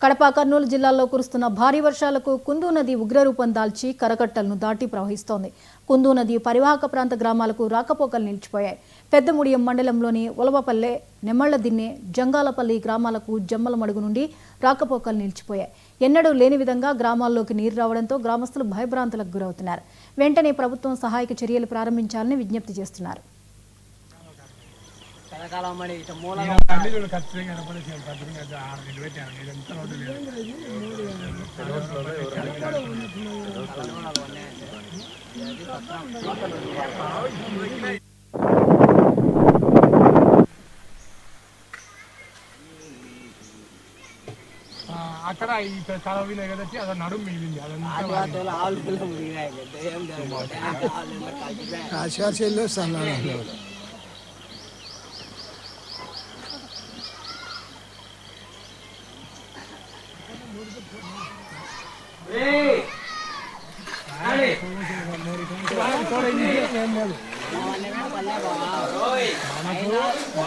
కడప కర్నూలు జిల్లాల్లో కురుస్తున్న భారీ వర్షాలకు కుందు నది ఉగ్రరూపం దాల్చి కరకట్టలను దాటి ప్రవహిస్తోంది. కుందు నది పరివాహక ప్రాంత గ్రామాలకు రాకపోకలు నిలిచిపోయాయి. పెద్దముడియం మండలంలోని ఉలవపల్లె, నెమ్మళ్లదిన్నె, జంగాలపల్లి గ్రామాలకు జమ్మలమడుగు నుండి రాకపోకలు నిలిచిపోయాయి. ఎన్నడూ లేని విధంగా గ్రామాల్లోకి నీరు రావడంతో గ్రామస్తులు భయభ్రాంతులకు గురవుతున్నారు. వెంటనే ప్రభుత్వం సహాయక చర్యలు ప్రారంభించాలని విజ్ఞప్తి చేస్తున్నారు. అక్కడ ఈ కాలువ కదచ్చి అది నడుము మిగిలింది.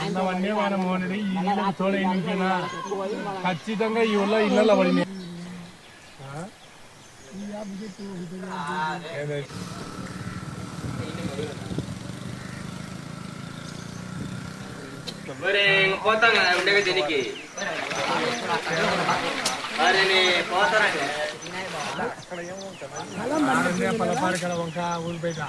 మనవన్నీ మన మోనడి ఈ తోడే ఖచ్చితంగా ఈ ఊళ్ళో ఇళ్ళల్లో పడింది. పోతాం కదా ఉండేవి దీనికి పలపారి వంక ఊరిపేట